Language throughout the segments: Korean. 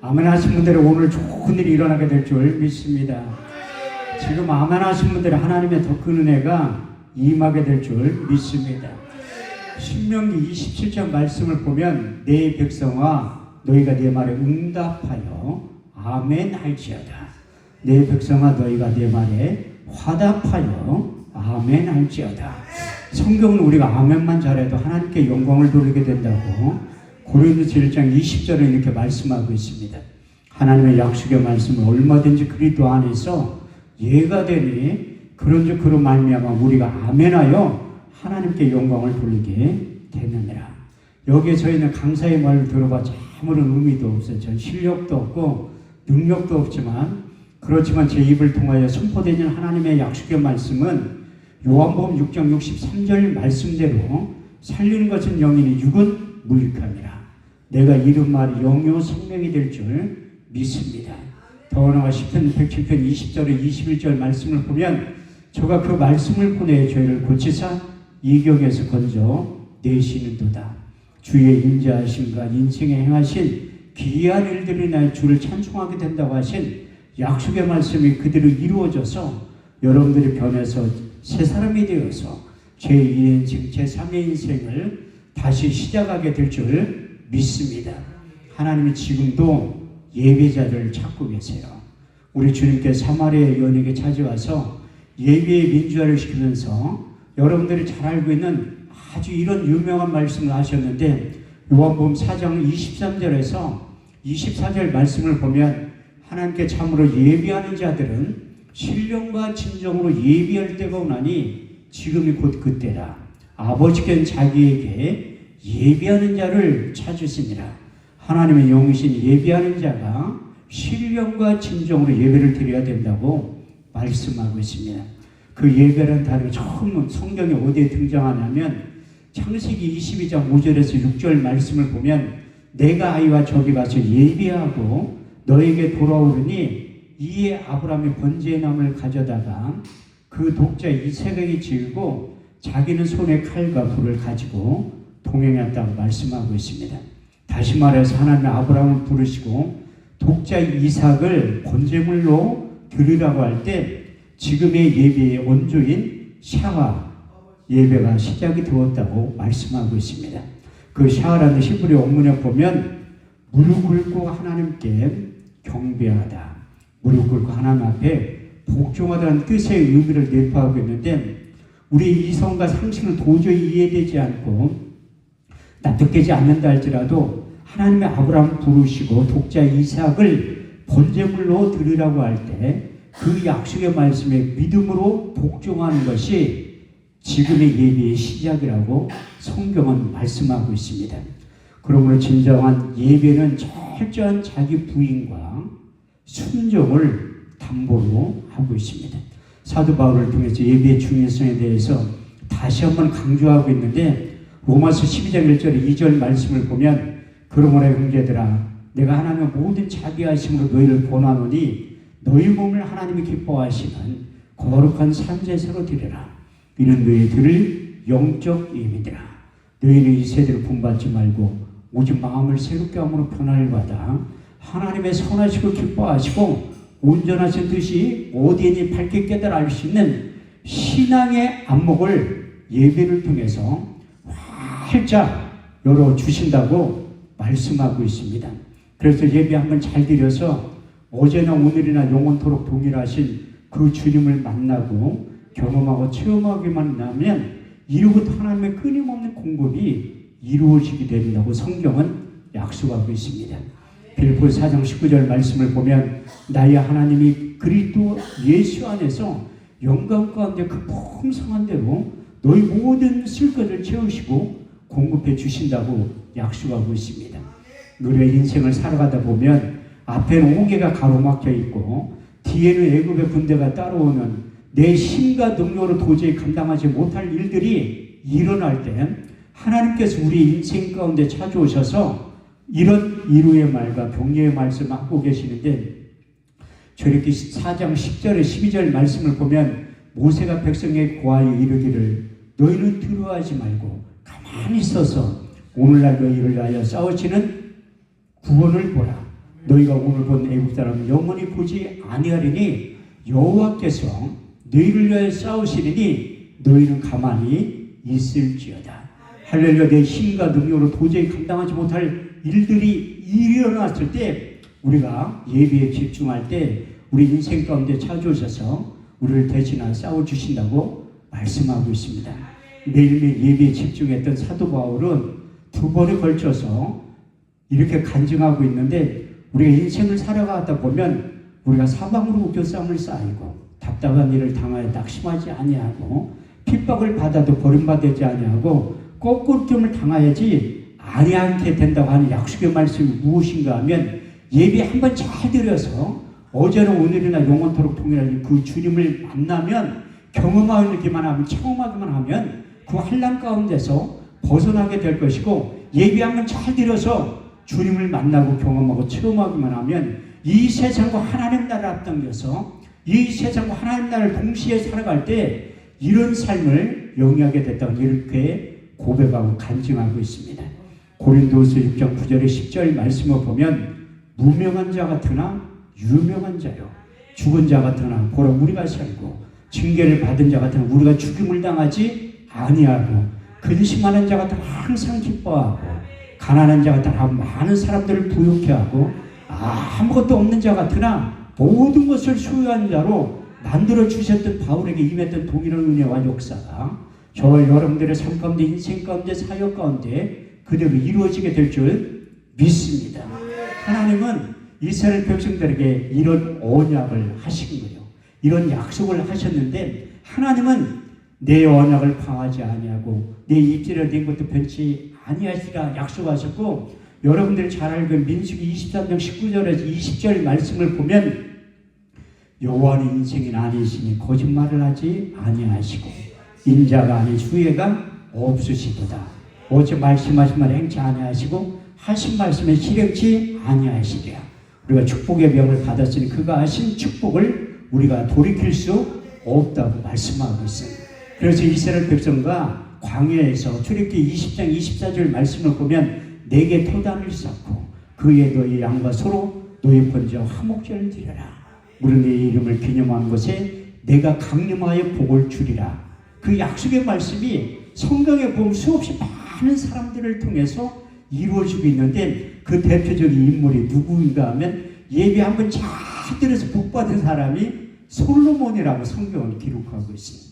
아멘 하신 분들은 오늘 좋은 일이 일어나게 될 줄 믿습니다. 지금 아멘 하신 분들은 하나님의 더 큰 은혜가 임하게 될 줄 믿습니다. 신명기 27장 말씀을 보면 내 백성아 너희가 내 말에 응답하여 아멘 할지어다. 내 백성아 너희가 내 말에 화답하여 아멘 할지어다. 성경은 우리가 아멘만 잘해도 하나님께 영광을 돌리게 된다고 고린도서 1장 20절에 이렇게 말씀하고 있습니다. 하나님의 약속의 말씀은 얼마든지 그리스도 안에서 예가 되니 그런즉 그로 말미암아 우리가 아멘하여 하나님께 영광을 돌리게 되느니라. 여기에 저희는 강사의 말을 들어봤자 아무런 의미도 없어요. 전 실력도 없고 능력도 없지만 그렇지만 제 입을 통하여 선포되는 하나님의 약속의 말씀은 요한복음 6장 63절 말씀대로 살리는 것은 영이니 육은 무익함이라. 내가 이른 말이 영요 생명이 될 줄 믿습니다. 더 나아가 시편 107편 20절에 21절 말씀을 보면 저가 그 말씀을 보내 저희를 고치사 이경에서 건져 내시는도다. 주의 인자하심과 인생에 행하신 기이한 일들이 날 주를 찬송하게 된다고 하신 약속의 말씀이 그대로 이루어져서 여러분들이 변해서 새 사람이 되어서 제2인생, 제3의 인생을 다시 시작하게 될 줄 믿습니다. 하나님이 지금도 예배자를 찾고 계세요. 우리 주님께 사마리아 여인에게 찾아와서 예배의 민주화를 시키면서 여러분들이 잘 알고 있는 아주 이런 유명한 말씀을 하셨는데 요한복음 4장 23절에서 24절 말씀을 보면 하나님께 참으로 예비하는 자들은 신령과 진정으로 예비할 때가 오나니 지금이 곧 그때라. 아버지께는 자기에게 예비하는 자를 찾으시니라. 하나님의 영이신 예비하는 자가 신령과 진정으로 예배를 드려야 된다고 말씀하고 있습니다. 그 예배라는 단어가 처음 성경에 어디에 등장하냐면 창세기 22장 5절에서 6절 말씀을 보면 내가 아이와 저기 가서 예비하고 너에게 돌아오르니 이에 아브라함이 번제의 나무를 가져다가 그 독자 이삭에게 지우고 자기는 손에 칼과 불을 가지고 동행했다고 말씀하고 있습니다. 다시 말해서 하나님이 아브라함을 부르시고 독자 이삭을 번제물로 드리라고 할 때 지금의 예배의 원조인 샤와 예배가 시작이 되었다고 말씀하고 있습니다. 그 샤와라는 히브리 원문에 보면 무릎 꿇고 하나님께 경배하다, 무릎 꿇고 하나님 앞에 복종하다는 뜻의 의미를 내포하고 있는데 우리 이성과 상식은 도저히 이해되지 않고 납득되지 않는다 할지라도 하나님의 아브라함을 부르시고 독자 이삭을 번제물로 드리라고 할 때 그 약속의 말씀에 믿음으로 복종하는 것이 지금의 예배의 시작이라고 성경은 말씀하고 있습니다. 그러므로 진정한 예배는 철저한 자기 부인과 순종을 담보로 하고 있습니다. 사도 바울을 통해서 예배의 중요성에 대해서 다시 한번 강조하고 있는데 로마서 12장 1절 2절 말씀을 보면 그러므로 형제들아 내가 하나님의 모든 자비하심으로 너희를 권하노니 너희 몸을 하나님이 기뻐하시는 거룩한 산제사로 드리라. 이는 너희 들을 영적 예비니라. 너희는 이 세대를 본받지 말고 오직 마음을 새롭게 함으로 변화를 받아 하나님의 선하시고 기뻐하시고 온전하신 뜻이 어디에니 밝게 깨달아 알 수 있는 신앙의 안목을 예배를 통해서 활짝 열어주신다고 말씀하고 있습니다. 그래서 예배 한번 잘 드려서 어제나 오늘이나 영원토록 동일하신 그 주님을 만나고 경험하고 체험하기만 하면 이로부터 하나님의 끊임없는 공급이 이루어지게 된다고 성경은 약속하고 있습니다. 빌립보 4장 19절 말씀을 보면 나의 하나님이 그리스도 예수 안에서 영광 가운데 그 풍성한 대로 너희 모든 쓸 것을 채우시고 공급해 주신다고 약속하고 있습니다. 너의 인생을 살아가다 보면 앞에는 옥외가 가로막혀 있고 뒤에는 애굽의 군대가 따라오는 내 힘과 능력으로 도저히 감당하지 못할 일들이 일어날 때 하나님께서 우리 인생 가운데 찾아오셔서 이런 이루의 말과 격려의 말씀을 하고 계시는데 저렇게 4장 10절에 12절 말씀을 보면 모세가 백성에게 고하여 이르기를 너희는 두려워하지 말고 가만히 있어서 오늘날 너희를 위하여 싸우시는 구원을 보라. 너희가 오늘 본 애굽 사람은 영원히 보지 아니하리니 여호와께서 너희를 위하여 싸우시리니 너희는 가만히 있을지어다. 할렐루야. 내 힘과 능력으로 도저히 감당하지 못할 일들이 일어났을 때 우리가 예배에 집중할 때 우리 인생 가운데 찾아오셔서 우리를 대신하여 싸워주신다고 말씀하고 있습니다. 매일매일 예배에 집중했던 사도 바울은 2번에 걸쳐서 이렇게 간증하고 있는데 우리가 인생을 살아가다 보면 우리가 사방으로 우겨싸움을 쌓이고 답답한 일을 당하여 낙심하지 아니하고 핍박을 받아도 버림받지 아니하고 거꾸로움을 당하여지 아니하게 된다고 하는 약속의 말씀이 무엇인가 하면 예배 한번 잘 드려서 어제나 오늘이나 영원토록 동일한 그 주님을 만나면 경험하기만 하면 체험하기만 하면 그 환난 가운데서 벗어나게 될 것이고 예배 한번 잘 드려서 주님을 만나고 경험하고 체험하기만 하면 이 세상과 하나님 나라를 앞당겨서 이 세상과 하나님 나라를 동시에 살아갈 때 이런 삶을 영위하게 됐다고 이렇게 고백하고 간증하고 있습니다. 고린도후서 6장 9절에 10절 말씀을 보면 무명한 자 같으나 유명한 자요 죽은 자 같으나 보라 우리가 살고 징계를 받은 자 같으나 우리가 죽임을 당하지 아니하고 근심하는 자 같으나 항상 기뻐하고 가난한 자 같으나 많은 사람들을 부욕해 하고 아무것도 없는 자 같으나 모든 것을 소유한 자로 만들어 주셨던 바울에게 임했던 동일한 은혜와 역사가 저와 여러분들의 삶 가운데 인생 가운데 사역 가운데 그대로 이루어지게 될 줄 믿습니다. 하나님은 이스라엘 백성들에게 이런 언약을 하신 거예요. 이런 약속을 하셨는데 하나님은 내 언약을 방하지 아니하고 내 입지를 낸 것도 변치 아니하시라 약속하셨고 여러분들이 잘 알고 민수기 23장 19절에서 20절 말씀을 보면 여호와는 인생이 아니시니 거짓말을 하지 아니하시고 인자가 아닌 후회가 없으시도다. 어제 말씀하신 말 행치 아니하시고 하신 말씀에 실행치 아니하시리라. 우리가 축복의 명을 받았으니 그가 하신 축복을 우리가 돌이킬 수 없다고 말씀하고 있습니다. 그래서 이스라엘 백성과 광야에서 출애굽기 20장 24절 말씀을 보면 내게 토단을 쌓고 그의 너희 양과 서로 너희 번제와 화목제를 드려라. 우리 내 이름을 기념하는 것에 내가 강림하여 복을 주리라. 그 약속의 말씀이 성경에 보면 수없이 많은 사람들을 통해서 이루어지고 있는데 그 대표적인 인물이 누구인가 하면 예배 한번 잘 들어서 복받은 사람이 솔로몬이라고 성경은 기록하고 있습니다.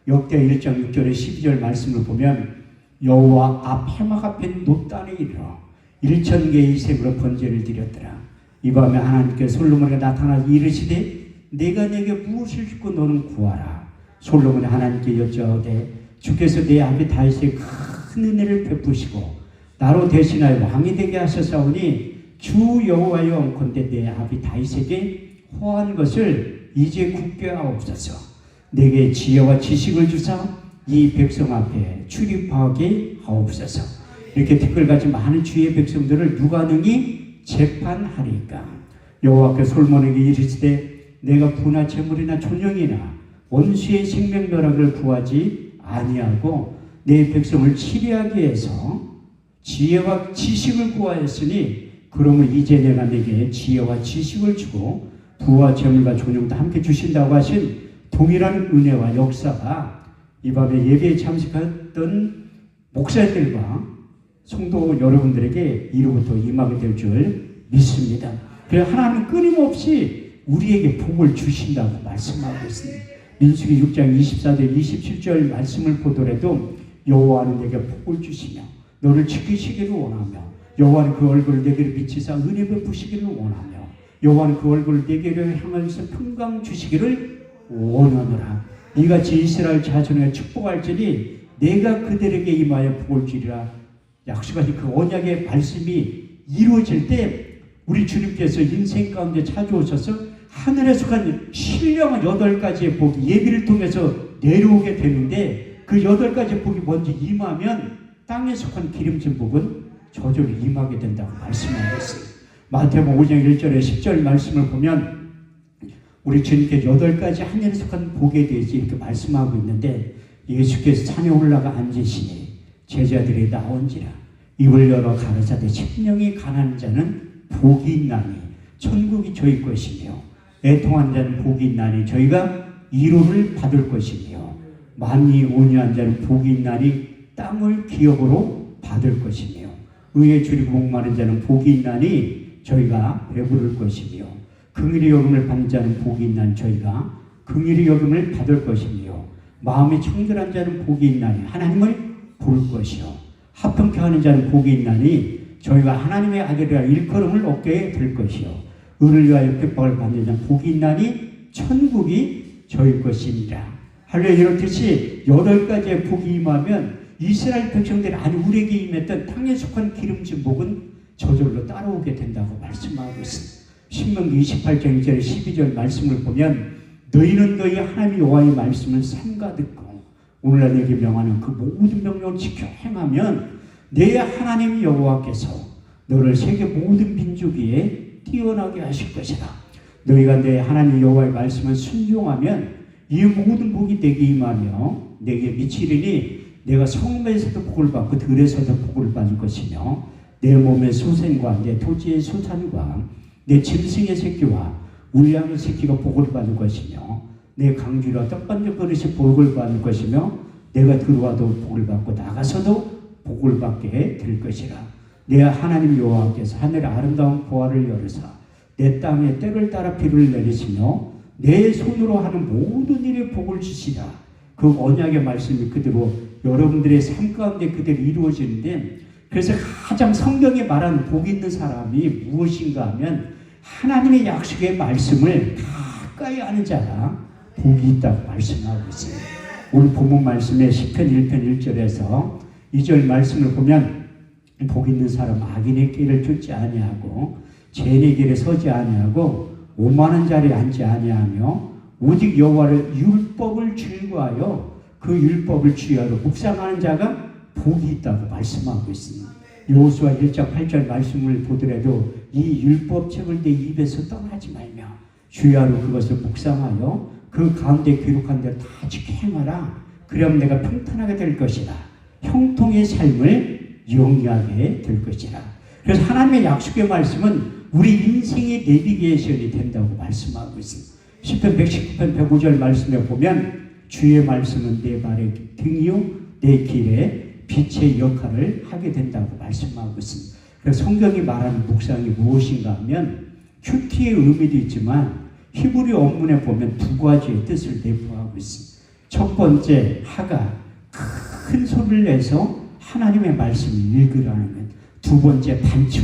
역대 1장 6절에 12절 말씀을 보면 여호와 앞 해막 앞에 높단에 이르러 1000개의 이색으로 번제를 드렸더라. 이 밤에 하나님께 솔로몬에게 나타나서 이르시되 내가 내게 무엇을 줍고 너는 구하라. 솔로몬이 하나님께 여쭈어되 주께서 내 아비 다윗에게 큰 은혜를 베푸시고 나로 대신하여 왕이 되게 하셨사오니 주 여호와여 원컨대 내 아비 다윗에게 호한 것을 이제 굳게 하옵소서. 내게 지혜와 지식을 주사 이 백성 앞에 출입하게 하옵소서. 이렇게 티끌같이 많은 주의 백성들을 누가 능히 재판하리까. 여호와께 솔로몬에게 이르시되 내가 부나 재물이나 존영이나 원수의 생명벼락을 구하지 아니하고 내 백성을 치리하기 위해서 지혜와 지식을 구하였으니 그러면 이제 내가 내게 지혜와 지식을 주고 부와 재물과 존영도 함께 주신다고 하신 동일한 은혜와 역사가 이 밤에 예배에 참석했던 목사들과 성도 여러분들에게 이로부터 임하게 될 줄 믿습니다. 그래서 하나님은 끊임없이 우리에게 복을 주신다고 말씀하고 있습니다. 민수기 6장 24절 27절 말씀을 보더라도 여호와는 내게 복을 주시며 너를 지키시기를 원하며 여호와는 그 얼굴을 내게로 비치사 은혜 베푸시기를 원하며 여호와는 그 얼굴을 내게로 향하여서 평강 주시기를 원하노라. 이같이 이스라엘 자손에게 축복할지니 내가 그들에게 임하여 복을 주리라. 약속하신 그 언약의 말씀이 이루어질 때 우리 주님께서 인생 가운데 찾아오셔서 하늘에 속한 신령한 8가지의 복이 예비를 통해서 내려오게 되는데 그 8가지 복이 먼저 임하면 땅에 속한 기름진 복은 저절로 임하게 된다고 말씀하고 있습니다. 마태복음 5장 1절에 10절 말씀을 보면 우리 주님께 8가지 하늘에 속한 복에 대해서 이렇게 말씀하고 있는데 예수께서 산에 올라가 앉으시니 제자들이 나온지라 입을 열어 가라사대 심령이 가난한 자는 복이 있나니 천국이 저희 것이며 애통한 자는 복이 있나니 저희가 위로를 받을 것이며 만이 온유한 자는 복이 있나니 땅을 기업으로 받을 것이며 의에 줄이고 목마른 자는 복이 있나니 저희가 배부를 것이며 긍휼히 여김을 받는 자는 복이 있나니 저희가 긍휼히 여김을 받을 것이며 마음이 청결한 자는 복이 있나니 하나님을 부를 것이요 합평케 하는 자는 복이 있나니 저희가 하나님의 아들이라 일컬음을 얻게 될 것이요 의를 위하여 핍박을 받는 자는 복이 있나니 천국이 저희 것입니다. 할렐루야. 이렇듯이 8가지의 복이 임하면 이스라엘 백성들이 아니 우리에게 임했던 땅에 속한 기름진 복은 저절로 따라오게 된다고 말씀하고 있습니다. 신명기 28장 1절 12절 말씀을 보면 너희는 너희 하나님 여호와의 말씀을 삼가 듣고 오늘날 내게 명하는 그 모든 명령을 지켜 행하면 내 하나님 여호와께서 너를 세계 모든 민족 위에 뛰어나게 하실 것이다. 너희가 내 하나님 여호와의 말씀을 순종하면 이 모든 복이 내게 임하며 내게 미치리니 내가 성읍에서도 복을 받고 들에서도 복을 받을 것이며 내 몸의 소생과 내 토지의 소산과 내 짐승의 새끼와 우리 양의 새끼가 복을 받을 것이며 내 강주라 떡반죽 그릇이 복을 받을 것이며 내가 들어와도 복을 받고 나가서도 복을 받게 될 것이라. 내 하나님 여호와께서 하늘의 아름다운 보화를 열으사 내 땅에 때를 따라 비를 내리시며 내 손으로 하는 모든 일에 복을 주시라. 그 언약의 말씀이 그대로 여러분들의 삶 가운데 그대로 이루어지는데 그래서 가장 성경에 말하는 복 있는 사람이 무엇인가 하면 하나님의 약속의 말씀을 가까이 하는 자가 복이 있다고 말씀하고 있습니다. 오늘 본문 말씀에 시편 1편 1절에서 2절 말씀을 보면 복 있는 사람 악인의 길을 쫓지 아니하고 죄인의 길에 서지 아니하고 오만한 자리에 앉지 아니하며 오직 여호와를 율법을 즐거하여 그 율법을 주야로 묵상하는 자가 복이 있다고 말씀하고 있습니다. 여호수아 1장 8절 말씀을 보더라도 이 율법책을 내 입에서 떠나지 말며 주야로 그것을 묵상하여 그 가운데 기록한 대로 다 지켜 행하라. 그럼 내가 평탄하게 될 것이라. 형통의 삶을 영위하게 될 것이라. 그래서 하나님의 약속의 말씀은 우리 인생의 내비게이션이 된다고 말씀하고 있습니다. 시편 119편 105절 말씀에 보면 주의 말씀은 내 발의 등이요 내 길에 빛의 역할을 하게 된다고 말씀하고 있습니다. 그래서 성경이 말하는 묵상이 무엇인가 하면 큐티의 의미도 있지만 히브리 원문에 보면 두 가지의 뜻을 내포하고 있습니다. 첫 번째 하가 큰 소리를 내서 하나님의 말씀을 읽으라는 것. 두 번째 반추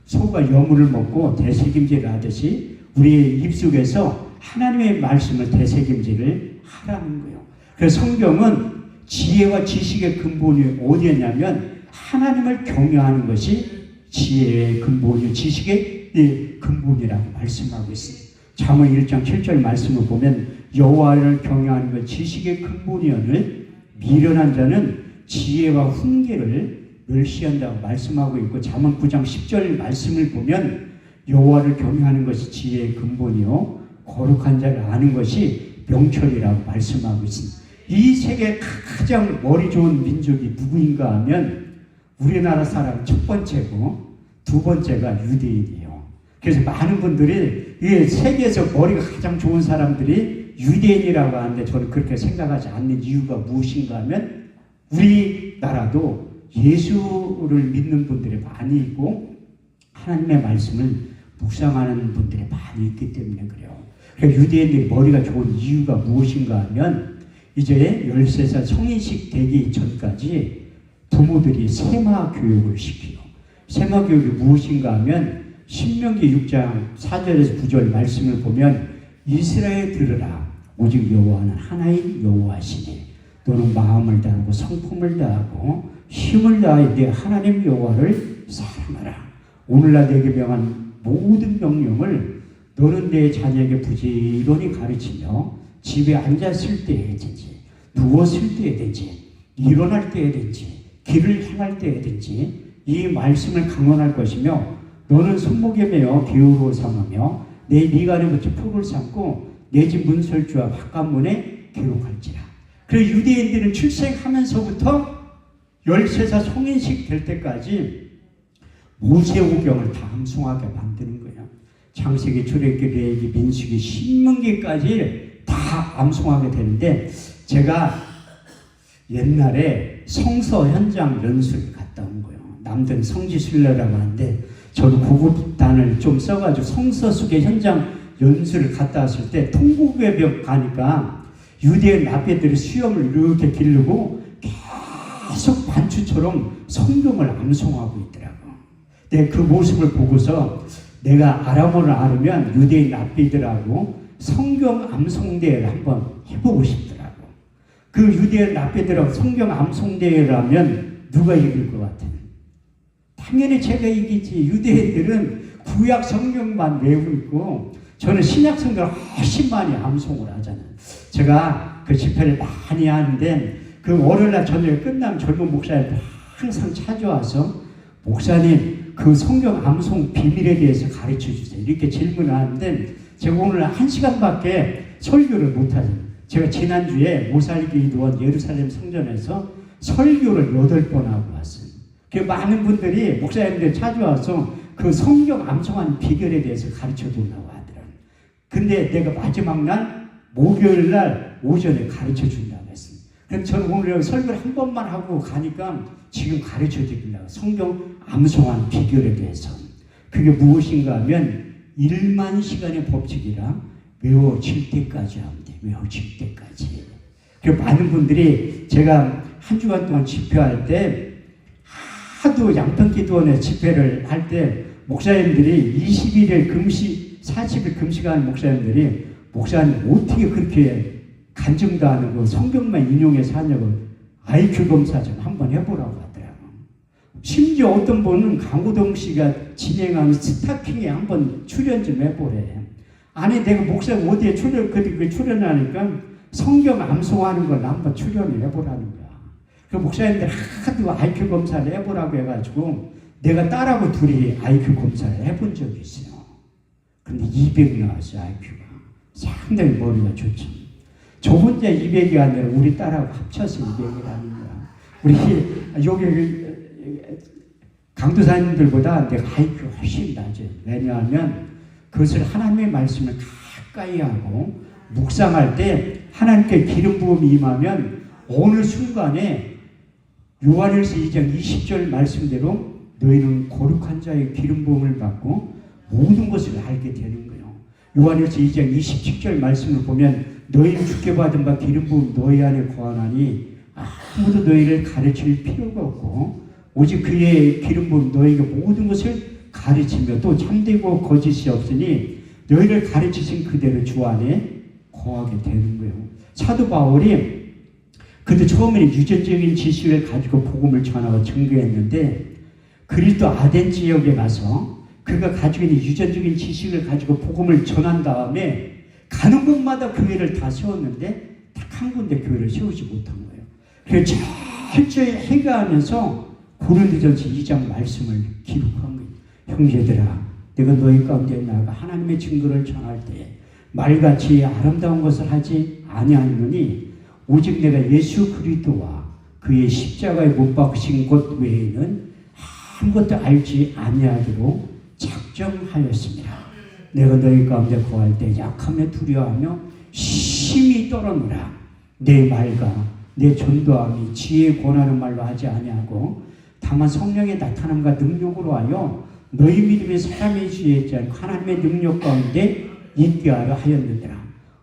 소가 여물을 먹고 되새김질을 하듯이 우리의 입속에서 하나님의 말씀을 되새김질을 하라는 거예요. 그래서 성경은 지혜와 지식의 근본이 어디였냐면 하나님을 경외하는 것이 지혜의 근본이요 지식의 근본이라고 말씀하고 있습니다. 잠언 1장 7절 말씀을 보면 여호와를 경외하는 것 지식의 근본이오늘 미련한 자는 지혜와 훈계를 멸시한다고 말씀하고 있고 잠언 9장 10절 말씀을 보면 여호와를 경외하는 것이 지혜의 근본이요 거룩한 자를 아는 것이 명철이라고 말씀하고 있습니다. 이 세계 가장 머리 좋은 민족이 누구인가 하면 우리나라 사람 첫 번째고 두 번째가 유대인이에요. 그래서 많은 분들이 세계에서 머리가 가장 좋은 사람들이 유대인이라고 하는데 저는 그렇게 생각하지 않는 이유가 무엇인가 하면 우리나라도 예수를 믿는 분들이 많이 있고 하나님의 말씀을 묵상하는 분들이 많이 있기 때문에 그래요. 그러니까 유대인들이 머리가 좋은 이유가 무엇인가 하면 이제 13살 성인식 되기 전까지 부모들이 세마 교육을 시켜요. 세마 교육이 무엇인가 하면 신명기 6장 4절에서 9절 말씀을 보면 이스라엘 들으라 오직 여호와는 하나인 여호와시니 너는 마음을 다하고 성품을 다하고 힘을 다하여 내 하나님 여호와를 사랑하라. 오늘날 내게 명한 모든 명령을 너는 내 자녀에게 부지런히 가르치며 집에 앉았을 때에든지 누웠을 때에든지 일어날 때에든지 길을 행할 때에든지 이 말씀을 강론할 것이며 너는 손목에 매어 기울어 삼으며 내 미간에 붙여 표를 삼고 내 집 문설주와 바깥문에 기록할지라. 그래서 유대인들은 출생하면서부터 13살 성인식 될 때까지 모세오경을 다 암송하게 만드는 거예요. 창세기, 출애굽기, 레위기, 민수기, 신명기까지 다 암송하게 되는데 제가 옛날에 성서 현장 연수를 갔다 온 거예요. 남들은 성지순례라고 하는데 저도 구급단을 좀 써가지고 성서 속의 현장 연수를 갔다 왔을 때 통곡의 가니까 유대인 랍비들이 수염을 이렇게 기르고 계속 반추처럼 성경을 암송하고 있더라고. 내가 그 모습을 보고서 내가 아람어를 알으면 유대인 랍비들하고 성경 암송대회를 한번 해보고 싶더라고. 그 유대인 랍비들하고 성경 암송대회를 하면 누가 이길 것 같아? 당연히 제가 이기지. 유대인들은 구약 성경만 외우고 있고 저는 신약 성경을 훨씬 많이 암송을 하잖아요. 제가 그 집회를 많이 하는데 그 월요일날 저녁에 끝나면 젊은 목사님들 항상 찾아와서 목사님 그 성경 암송 비밀에 대해서 가르쳐 주세요. 이렇게 질문을 하는데 제가 오늘 1시간밖에 설교를 못하잖아요. 제가 지난주에 모살기도원 예루살렘 성전에서 설교를 8번 하고 왔어요. 그 많은 분들이 목사님들 찾아와서 그 성경 암송하는 비결에 대해서 가르쳐 준다고 하더라고요. 근데 내가 마지막 날 목요일 날 오전에 가르쳐 준다고 했어요. 그래서 저는 오늘 설교를 한 번만 하고 가니까 지금 가르쳐 드리려고 성경 암송한 비결에 대해서 그게 무엇인가 하면 1만 시간의 법칙이라 외워질 때까지 하면 돼. 외워질 때까지. 그리고 많은 분들이 제가 한 주간 동안 집회할 때 하도 양평기도원에 집회를 할 때 목사님들이 21일 금식 40일 금식하는 목사님들이 목사님 어떻게 그렇게 간증도 안 하고 성경만 인용해서 하냐고 IQ 검사 좀 한번 해보라고 하더라고요. 심지어 어떤 분은 강호동 씨가 진행하는 스타킹에 한번 출연 좀 해보래. 아니 내가 목사님 어디에 출연하니까 성경 암송하는 걸 한번 출연을 해보라는 거야. 그 목사님들 하도 IQ 검사를 해보라고 해가지고 내가 딸하고 둘이 IQ 검사를 해본 적이 있어요. 근데 200 나왔어요. IQ가. 상당히 머리가 좋죠. 저 혼자 200이 아니라 우리 딸하고 합쳐서 200이라는 거야. 우리 여기 강도사님들보다 내가 IQ 훨씬 낮아요. 왜냐하면 그것을 하나님의 말씀을 가까이 하고 묵상할 때 하나님께 기름 부음이 임하면 어느 순간에 요한일서 2장 20절 말씀대로 너희는 거룩한 자의 기름 부음을 받고 모든 것을 알게 되는 거예요. 요한일서 2장 27절 말씀을 보면 너희는 주께 받은 바 기름 부음 너희 안에 거하나니 아무도 너희를 가르칠 필요가 없고 오직 그의 기름 부음 너희가 모든 것을 가르치며 또 참되고 거짓이 없으니 너희를 가르치신 그대로 주 안에 거하게 되는 거예요. 사도 바울이 그도 처음에는 유전적인 지식을 가지고 복음을 전하고 증거했는데 그리스도 아덴 지역에 가서 그가 가지고 있는 유전적인 지식을 가지고 복음을 전한 다음에 가는 곳마다 교회를 다 세웠는데 딱 한 군데 교회를 세우지 못한 거예요. 그래서 철저히 해가하면서 고린도전서 2장 말씀을 기록한 거예요. 형제들아, 내가 너희 가운데 나아가 하나님의 증거를 전할 때 말같이 아름다운 것을 하지 아니하노니 오직 내가 예수 그리스도와 그의 십자가에 못 박으신 것 외에는 아무것도 알지 아니하기로 작정하였습니다. 내가 너희 가운데 거할 때 약함에 두려워하며 심히 떨어노라. 내 말과 내 전도함이 지혜의 권하는 말로 하지 아니하고 다만 성령의 나타남과 능력으로 하여 너희 믿음의 사람의 지혜에 있지 않고 하나님의 능력 가운데 있게 하려 하였느니라.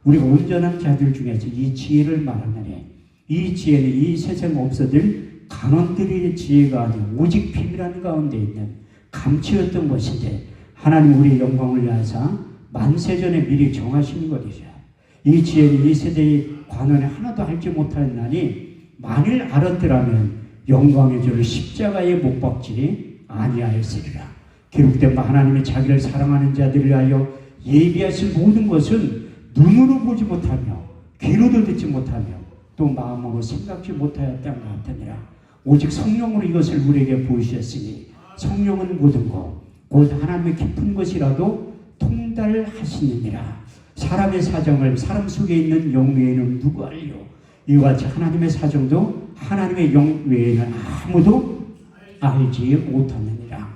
우리가 온전한 자들 중에서 이 지혜를 말하느니 이 지혜는 이 세상 없어질 간원들의 지혜가 아니라 오직 비밀한 가운데 있는 감추었던 것인데 하나님 우리의 영광을 위하사 만세전에 미리 정하신 것이죠. 이 지혜는 이 세대의 관원에 하나도 알지 못하였나니 만일 알았더라면 영광의 주를 십자가에 못 박지 아니하였으리라. 기록된 바 하나님의 자기를 사랑하는 자들을 위하여 예비하신 모든 것은 눈으로 보지 못하며 귀로도 듣지 못하며 또 마음으로 생각지 못하였던 것 같으니라. 오직 성령으로 이것을 우리에게 보이셨으니 성령은 모든 것 곧 하나님의 깊은 것이라도 통달하시느니라. 사람의 사정을 사람 속에 있는 영 외에는 누가 알려? 이와 같이 하나님의 사정도 하나님의 영 외에는 아무도 알지 못하느니라.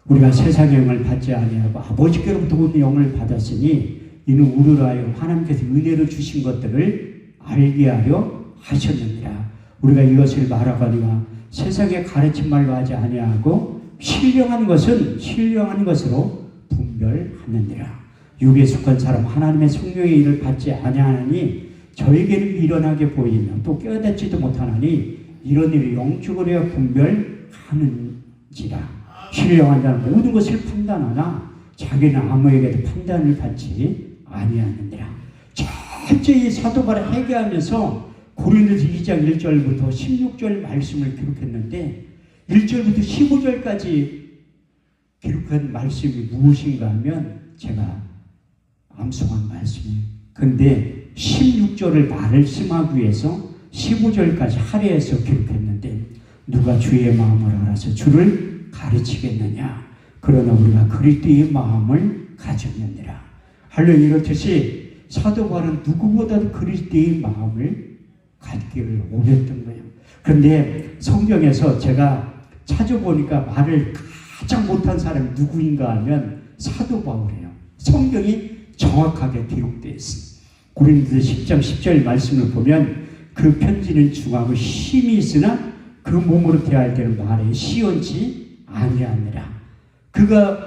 우리가 세상의 영을 받지 아니하고 아버지께로부터 온 영을 받았으니 이는 우리로 하여금 하나님께서 은혜로 주신 것들을 알게 하려 하셨느니라. 우리가 이것을 말하거니와 세상의 가르친 말로 하지 아니하고 신령한 것은 신령한 것으로 분별하느니라. 육에 속한 사람 하나님의 성령의 일을 받지 아니하니 저에게는 미련하게 보이며 또 깨닫지도 못하나니 이런 일이 영적으로 분별하는지라. 신령한 자는 모든 것을 판단하나 자기는 아무에게도 판단을 받지 아니하느니라. 철저히 사도 바울이 회개하면서 고린도서 2장 1절부터 16절 말씀을 기록했는데 1절부터 15절까지 기록한 말씀이 무엇인가 하면 제가 암송한 말씀이에요. 근데 16절을 말씀하기 위해서 15절까지 할애해서 기록했는데 누가 주의 마음을 알아서 주를 가르치겠느냐. 그러나 우리가 그리스도의 마음을 가졌느니라. 할렐루야. 이렇듯이 사도 바울은 누구보다도 그리스도의 마음을 갖기를 원했던 거예요. 그런데 성경에서 제가 찾아보니까 말을 가장 못한 사람이 누구인가 하면 사도 바울이에요. 성경이 정확하게 기록되어 있습니다. 고린도서 10장 10절 말씀을 보면 그 편지는 중하고 힘이 있으나 그 몸으로 대할 때는 말에 시원치 아니하느라. 그가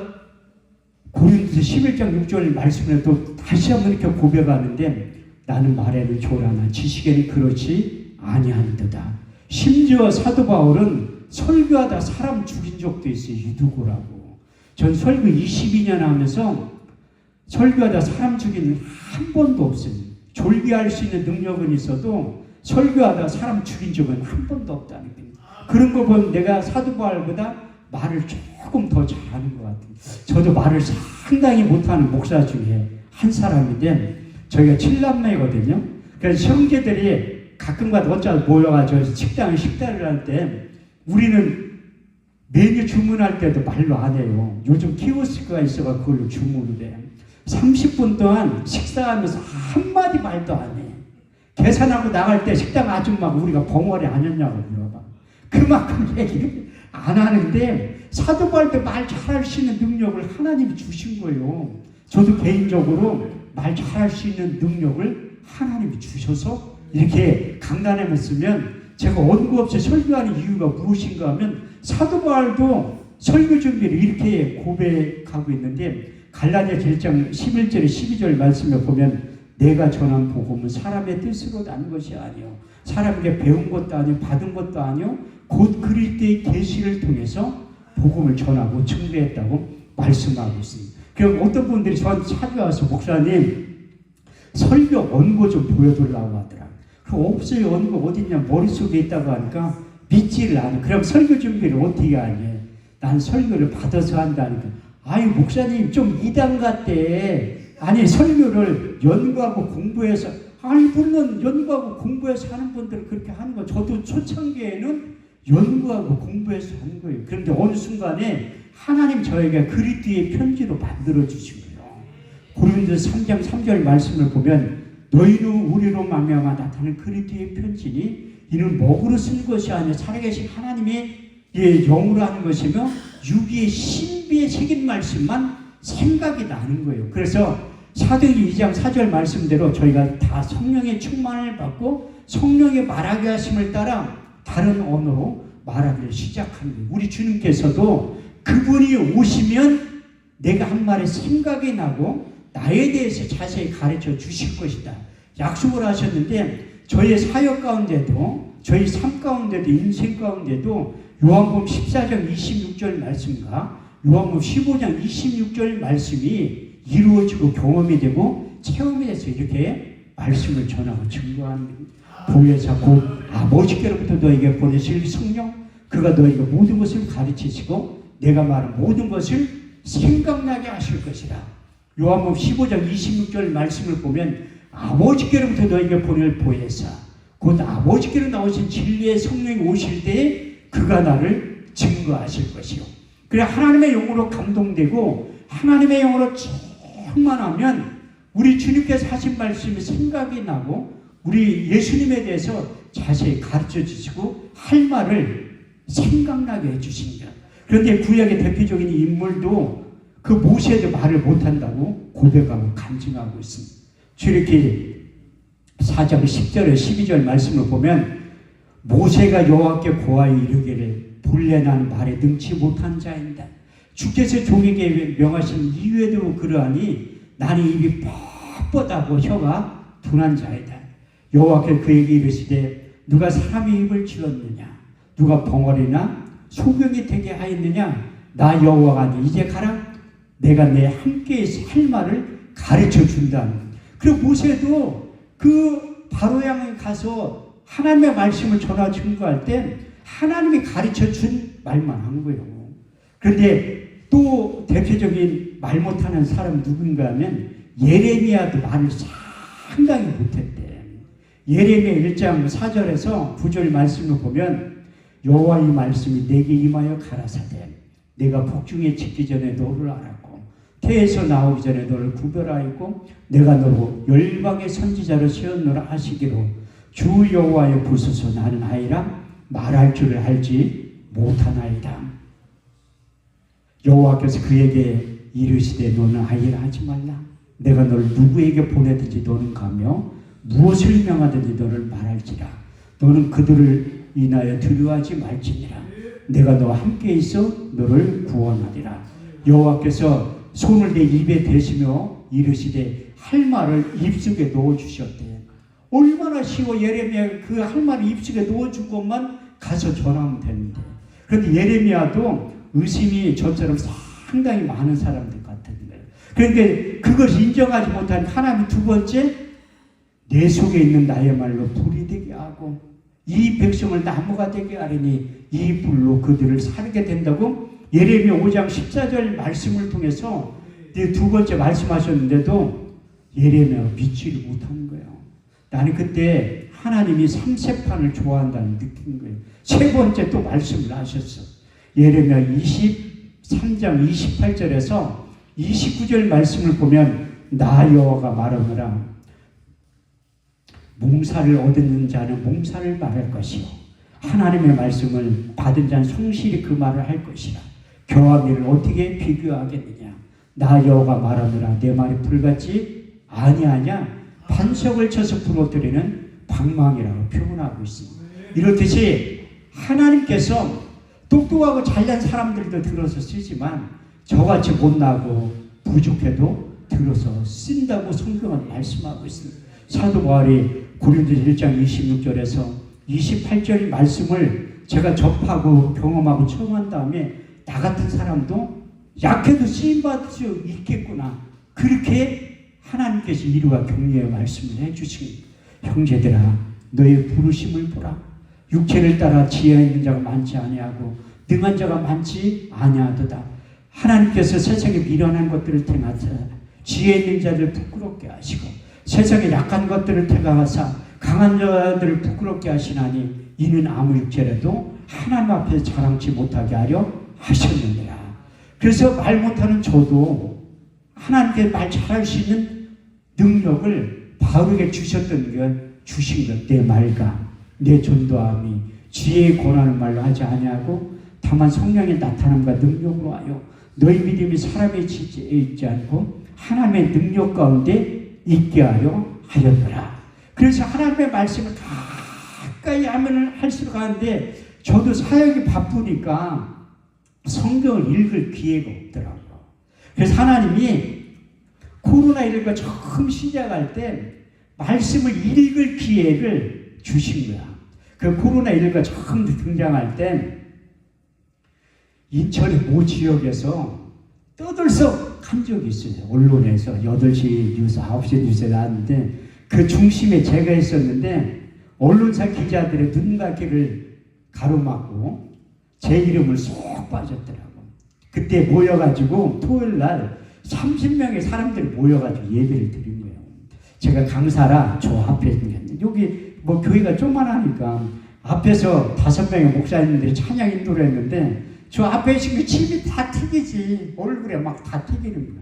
고린도서 11장 6절 말씀을 또 다시 한번 이렇게 고백하는데 나는 말에는 조라나 지식에는 그렇지 아니하는도다. 심지어 사도 바울은 설교하다 사람 죽인 적도 있어요. 유두고라고. 전 설교 22년 하면서 설교하다 사람 죽인 한 번도 없어요. 졸기할 수 있는 능력은 있어도 설교하다 사람 죽인 적은 한 번도 없다는 거예요. 그런 거 보면 내가 사도 바울보다 말을 조금 더 잘하는 것 같아요. 저도 말을 상당히 못하는 목사 중에 한 사람인데 저희가 7남매거든요. 그래서 형제들이 가끔가다 어쩌다 모여가지고 식당을 할 때 우리는 메뉴 주문할 때도 말로 안 해요. 요즘 키오스크가 있어서 그걸로 주문을 해요. 30분 동안 식사하면서 한마디 말도 안 해. 계산하고 나갈 때 식당 아줌마가 우리가 벙어리 아니었냐고 물어봐. 그만큼 얘기를 안 하는데 사도 바울 때 말 잘할 수 있는 능력을 하나님이 주신 거예요. 저도 개인적으로 말 잘할 수 있는 능력을 하나님이 주셔서 이렇게 강단에만 쓰면 제가 언급 없이 설교하는 이유가 무엇인가 하면 사도 바울도 설교 준비를 이렇게 고백하고 있는데 갈라디아서 1장 11절 12절 말씀을 보면 내가 전한 복음은 사람의 뜻으로 난 것이 아니요 사람에게 배운 것도 아니요 받은 것도 아니요 곧 그리스도의 계시를 통해서 복음을 전하고 증거했다고 말씀하고 있습니다. 그럼 어떤 분들이 저한테 찾아와서 목사님 설교 원고 좀 보여달라고 하더라. 그 없어요. 원고 어딨냐 머릿속에 있다고 하니까 믿지를 않아. 그럼 설교 준비를 어떻게 하냐. 난 설교를 받아서 한다니까. 아유 목사님 좀 이단 같대. 아니 설교를 연구하고 공부해서 아니 물론 연구하고 공부해서 하는 분들은 그렇게 하는 거. 저도 초창기에는 연구하고 공부해서 하는 거예요. 그런데 어느 순간에 하나님 저에게 그리스도의 편지로 만들어 주신 거예요. 고린도서 3장 3절 말씀을 보면 너희는 우리로 말미암아 나타난 그리스도의 편지니 이는 먹으로 쓴 것이 아니라 살아계신 하나님의 영으로 하는 것이며 유기의 신비의 새긴 말씀만 생각이 나는 거예요. 그래서 사도행전 2장 4절 말씀대로 저희가 다 성령의 충만을 받고 성령의 말하게 하심을 따라 다른 언어로 말하기를 시작하는 거예요. 우리 주님께서도 그분이 오시면 내가 한 말에 생각이 나고 나에 대해서 자세히 가르쳐 주실 것이다. 약속을 하셨는데 저의 사역 가운데도 저희 삶 가운데도 인생 가운데도 요한복음 14장 26절 말씀과 요한복음 15장 26절 말씀이 이루어지고 경험이 되고 체험이 돼서 이렇게 말씀을 전하고 증거하는 보혜사 곧 아버지께로부터 너에게 보내실 성령 그가 너에게 모든 것을 가르치시고 내가 말한 모든 것을 생각나게 하실 것이라. 요한복음 15장 26절 말씀을 보면 아버지께로부터 너에게 보낼 보혜사 곧 아버지께로 나오신 진리의 성령이 오실 때에 그가 나를 증거하실 것이요. 그래 하나님의 영으로 감동되고 하나님의 영으로 충만하면 우리 주님께서 하신 말씀이 생각이 나고 우리 예수님에 대해서 자세히 가르쳐 주시고 할 말을 생각나게 해주십니다. 그런데 구약의 대표적인 인물도 그 모세도 말을 못한다고 고백하고 간증하고 있습니다. 출애굽기 4장 10절에 12절 말씀을 보면 모세가 여호와께 고하여 이르기를 본래 나는 말에 능치 못한 자인다. 주께서 종에게 명하신 이유에도 그러하니 나는 입이 뻣뻣하고 혀가 둔한 자이다. 여호와께 그에게 이르시되 누가 사람의 입을 지었느냐 누가 벙어리나 소경이 되게 하였느냐 나 여호와가 아니 이제 가라 내가 내 함께 할 말을 가르쳐 준다. 그리고 모세도 그 바로양에 가서 하나님의 말씀을 전하 증거할 때 하나님이 가르쳐 준 말만 한 거예요. 그런데 또 대표적인 말 못하는 사람 누군가 하면 예레미야도 말을 상당히 못했대. 예레미야 1장 4절에서 9절 말씀을 보면 여호와의 말씀이 내게 임하여 가라사대 내가 복중에 짓기 전에 너를 알았고 태에서 나오기 전에 너를 구별하였고 내가 너로 열방의 선지자로 세웠노라 하시기로 주 여호와여 부소서 나는 아이라 말할 줄을 알지 못하나이다. 여호와께서 그에게 이르시되 너는 아이라 하지 말라. 내가 너를 누구에게 보내든지 너는 가며 무엇을 명하든지 너를 말할지라. 너는 그들을 인하여 두려워하지 말지니라. 내가 너와 함께 있어 너를 구원하리라. 여호와께서 손을 내 입에 대시며 이르시되 할 말을 입속에 넣어주셨대. 얼마나 쉬워. 예레미야 그 할 말을 입속에 넣어준 것만 가서 전하면 되는데. 그런데 예레미야도 의심이 저처럼 상당히 많은 사람들 같은 거예요. 그런데 그걸 인정하지 못한 하나님 두 번째 내 속에 있는 나의 말로 불이 되게 하고 이 백성을 나무가 되게 하리니 이 불로 그들을 살게 된다고 예레미야 5장 14절 말씀을 통해서 두 번째 말씀하셨는데도 예레미야가 믿지를 못하는 거예요. 나는 그때 하나님이 삼세판을 좋아한다는 느낀 거예요. 세 번째 또 말씀을 하셨어. 예레미야 23장 28절에서 29절 말씀을 보면 나 여호와가 말하노라 몽사를 얻는 자는 몽사를 말할 것이요 하나님의 말씀을 받은 자는 성실히 그 말을 할 것이라. 겨와 밀을 어떻게 비교하겠느냐. 나 여호와가 말하노라 내 말이 불같지 아니하냐. 반석을 쳐서 부러뜨리는 방망이라고 표현하고 있습니다. 이렇듯이 하나님께서 똑똑하고 잘난 사람들도 들어서 쓰지만 저같이 못나고 부족해도 들어서 쓴다고 성경은 말씀하고 있습니다. 사도 바울이 고린도서 1장 26절에서 28절 말씀을 제가 접하고 경험하고 처음 한 다음에 나 같은 사람도 약해도 쓰임받을 수 있겠구나. 그렇게 하나님께서 이루와 격려의 말씀을 해주신 형제들아 너의 부르심을 보라. 육체를 따라 지혜 있는 자가 많지 아니하고 능한 자가 많지 아니하도다. 하나님께서 세상에 미련한 것들을 택하사 지혜 있는 자들을 부끄럽게 하시고 세상에 약한 것들을 택하사 강한 자들을 부끄럽게 하시나니 이는 아무 육체라도 하나님 앞에 자랑치 못하게 하려 하셨느니라. 그래서 말 못하는 저도 하나님께 말 잘할 수 있는 능력을 바울에게 주셨던 것 주신 것 내 말과 내 전도함이 지혜의 권하는 말로 하지 아니하고 다만 성령의 나타남과 능력으로 하여 너희 믿음이 사람의 지혜에 있지 않고 하나님의 능력 가운데 있게 하려 하였더라. 그래서 하나님의 말씀을 가까이 하면 할수록 하는데 저도 사역이 바쁘니까 성경을 읽을 기회가 없더라고요. 그래서 하나님이 코로나19가 처음 시작할 때 말씀을 읽을 기회를 주신 거야. 그 코로나19가 처음 등장할 때 인천의 모 지역에서 떠들썩 한 적이 있어요. 언론에서 8시 뉴스, 9시 뉴스에 나왔는데 그 중심에 제가 있었는데 언론사 기자들의 눈가기를 가로막고 제 이름을 쏙 빠졌더라고. 그때 모여가지고 토요일 날 30명의 사람들이 모여가지고 예배를 드린 거예요. 제가 강사라 저 앞에 있는 여기 뭐 교회가 조그만하니까 앞에서 5명의 목사님들이 찬양 인도를 했는데 저 앞에 있으면 침이 다 튀기지. 얼굴에 막 다 튀기는 거야.